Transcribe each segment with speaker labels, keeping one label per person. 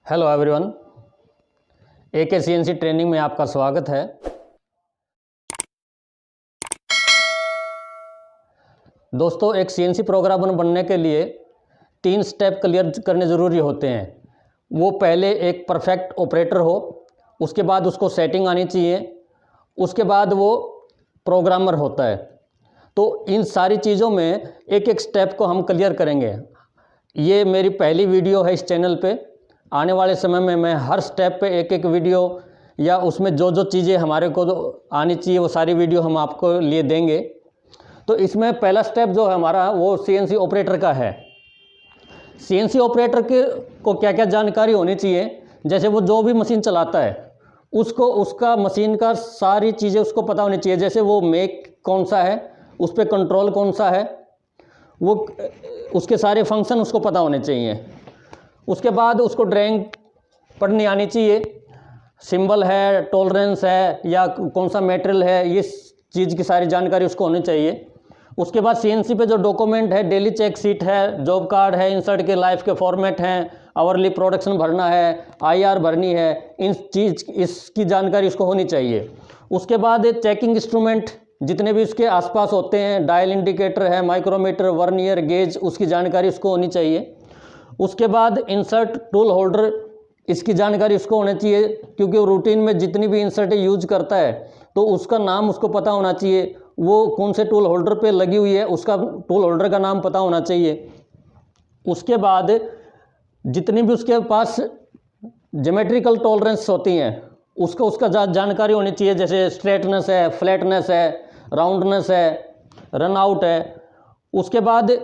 Speaker 1: Hello everyone, एके CNC training में आपका स्वागत है। दोस्तों, एक सीएनसी प्रोग्रामर बनने के लिए 3 स्टेप क्लियर करने ज़रूरी होते हैं। वो पहले एक परफेक्ट ऑपरेटर हो, उसके बाद उसको सेटिंग आनी चाहिए, उसके बाद वो प्रोग्रामर होता है। तो इन सारी चीज़ों में एक एक स्टेप को हम क्लियर करेंगे। ये मेरी पहली वीडियो है इस चैनल पे। आने वाले समय में मैं हर स्टेप पे एक एक वीडियो या उसमें जो जो चीज़ें हमारे को आनी चाहिए वो सारी वीडियो हम आपको लिए देंगे। तो इसमें पहला स्टेप जो है हमारा वो सीएनसी ऑपरेटर का है। सीएनसी ऑपरेटर के को क्या क्या जानकारी होनी चाहिए, जैसे वो जो भी मशीन चलाता है उसको उसका मशीन का सारी चीज़ें उसको पता होनी चाहिए। जैसे वो मेक कौन सा है, उस पर कंट्रोल कौन सा है, वो उसके सारे फंक्शन उसको पता होने चाहिए। उसके बाद उसको ड्राइंग पढ़नी आनी चाहिए, सिंबल है, टॉलरेंस है या कौन सा मटेरियल है, ये चीज़ की सारी जानकारी उसको होनी चाहिए। उसके बाद सीएनसी पे जो डॉक्यूमेंट है, डेली चेक शीट है, जॉब कार्ड है, इंसर्ट के लाइफ के फॉर्मेट हैं, आवरली प्रोडक्शन भरना है, आईआर भरनी है, इसकी जानकारी उसको होनी चाहिए। उसके बाद चेकिंग इंस्ट्रूमेंट जितने भी उसके आसपास होते हैं, डायल इंडिकेटर है, माइक्रोमीटर, वर्नियर, गेज, उसकी जानकारी उसको होनी चाहिए। उसके बाद इंसर्ट टूल होल्डर, इसकी जानकारी उसको होनी चाहिए, क्योंकि वो रूटीन में जितनी भी इंसर्ट यूज करता है तो उसका नाम उसको पता होना चाहिए। वो कौन से टूल होल्डर पे लगी हुई है उसका टूल होल्डर का नाम पता होना चाहिए। उसके बाद जितनी भी उसके पास ज्योमेट्रिकल टॉलरेंस होती हैं उसका जानकारी होनी चाहिए। जैसे स्ट्रेटनेस है, फ्लैटनेस है, राउंडनेस है, रन आउट है। उसके बाद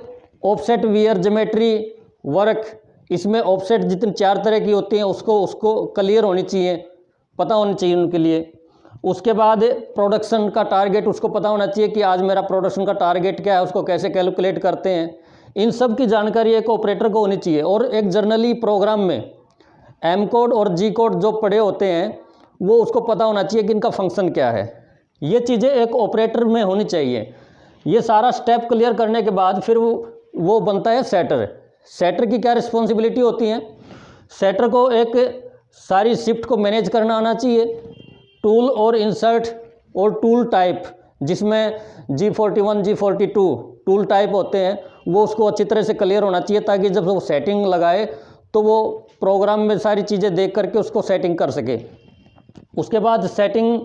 Speaker 1: ऑफसेट, वियर, ज्योमेट्री, वर्क, इसमें ऑफसेट जितनी 4 तरह की होती हैं उसको क्लियर होनी चाहिए, पता होनी चाहिए उनके लिए। उसके बाद प्रोडक्शन का टारगेट उसको पता होना चाहिए कि आज मेरा प्रोडक्शन का टारगेट क्या है, उसको कैसे कैलकुलेट करते हैं। इन सब की जानकारी एक ऑपरेटर को होनी चाहिए। और एक जर्नली प्रोग्राम में एम कोड और जी कोड जो पड़े होते हैं वो उसको पता होना चाहिए कि इनका फंक्शन क्या है। ये चीज़ें एक ऑपरेटर में होनी चाहिए। ये सारा स्टेप क्लियर करने के बाद फिर वो बनता है सेटर। सेटर की क्या रिस्पॉन्सिबिलिटी होती है? सेटर को एक सारी शिफ्ट को मैनेज करना आना चाहिए, टूल और इंसर्ट और टूल टाइप, जिसमें G41, G42 टूल टाइप होते हैं, वो उसको अच्छी तरह से क्लियर होना चाहिए, ताकि जब वो सेटिंग लगाए तो वो प्रोग्राम में सारी चीज़ें देख करके उसको सेटिंग कर सके। उसके बाद सेटिंग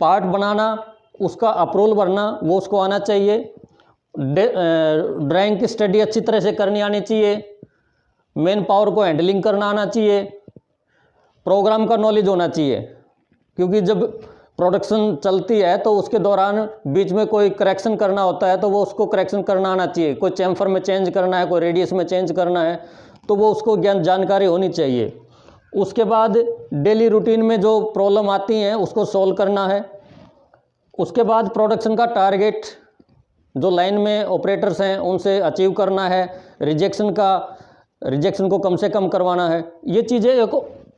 Speaker 1: पार्ट बनाना, उसका अप्रूवल भरना, वो उसको आना चाहिए। ड्राइंग की स्टडी अच्छी तरह से करनी आनी चाहिए। मेन पावर को हैंडलिंग करना आना चाहिए। प्रोग्राम का नॉलेज होना चाहिए, क्योंकि जब प्रोडक्शन चलती है तो उसके दौरान बीच में कोई करेक्शन करना होता है तो वो उसको करेक्शन करना आना चाहिए। कोई चैम्फर में चेंज करना है, कोई रेडियस में चेंज करना है, तो वो उसको जानकारी होनी चाहिए। उसके बाद डेली रूटीन में जो प्रॉब्लम आती हैं उसको सॉल्व करना है। उसके बाद प्रोडक्शन का टारगेट जो लाइन में ऑपरेटर्स हैं उनसे अचीव करना है। रिजेक्शन को कम से कम करवाना है। ये चीज़ें एक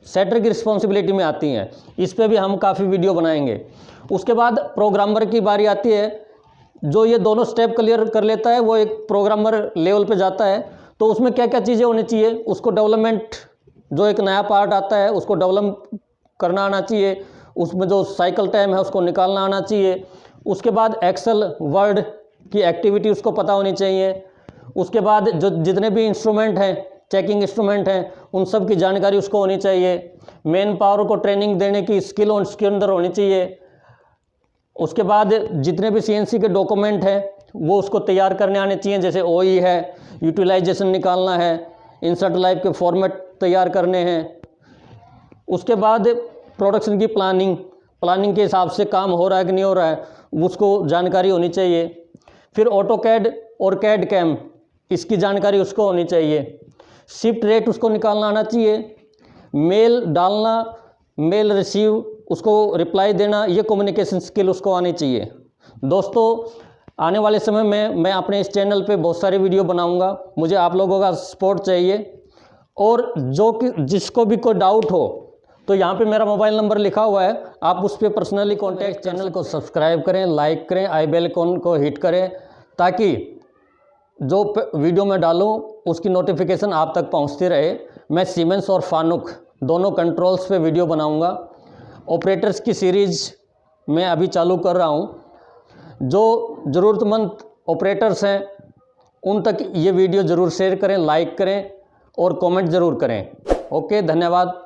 Speaker 1: सेटर की रिस्पॉन्सिबिलिटी में आती हैं। इस पे भी हम काफ़ी वीडियो बनाएंगे। उसके बाद प्रोग्रामर की बारी आती है। जो ये दोनों स्टेप क्लियर कर लेता है वो एक प्रोग्रामर लेवल पे जाता है। तो उसमें क्या क्या चीज़ें होनी चाहिए? उसको डेवलपमेंट, जो एक नया पार्ट आता है उसको डेवलप करना आना चाहिए। उसमें जो साइकिल टाइम है उसको निकालना आना चाहिए। उसके बाद एक्सेल, वर्ड की एक्टिविटी उसको पता होनी चाहिए। उसके बाद जो जितने भी इंस्ट्रूमेंट हैं, चेकिंग इंस्ट्रूमेंट हैं, उन सब की जानकारी उसको होनी चाहिए। मेन पावर को ट्रेनिंग देने की स्किल उसके अंदर होनी चाहिए। उसके बाद जितने भी सीएनसी के डॉक्यूमेंट हैं वो उसको तैयार करने आने चाहिए। जैसे ओई है, यूटिलाइजेशन निकालना है, इंसर्ट लाइफ के फॉर्मेट तैयार करने हैं। उसके बाद प्रोडक्शन की प्लानिंग के हिसाब से काम हो रहा है कि नहीं हो रहा है, उसको जानकारी होनी चाहिए। फिर ऑटोकैड और कैड कैम, इसकी जानकारी उसको होनी चाहिए। शिफ्ट रेट उसको निकालना आना चाहिए। मेल डालना, मेल रिसीव, उसको रिप्लाई देना, ये कम्युनिकेशन स्किल उसको आनी चाहिए। दोस्तों, आने वाले समय में मैं अपने इस चैनल पे बहुत सारी वीडियो बनाऊंगा। मुझे आप लोगों का सपोर्ट चाहिए। और जिसको भी कोई डाउट हो तो यहाँ पे मेरा मोबाइल नंबर लिखा हुआ है, आप उस पर पर्सनली कॉन्टैक्ट। चैनल को सब्सक्राइब करें, लाइक करें, आई बेल आइकन को हिट करें, ताकि जो वीडियो मैं डालूं उसकी नोटिफिकेशन आप तक पहुंचती रहे। मैं सीमेंस और फानुक दोनों कंट्रोल्स पे वीडियो बनाऊंगा। ऑपरेटर्स की सीरीज़ मैं अभी चालू कर रहा हूं। जो ज़रूरतमंद ऑपरेटर्स हैं उन तक ये वीडियो ज़रूर शेयर करें, लाइक करें और कमेंट ज़रूर करें। ओके, धन्यवाद।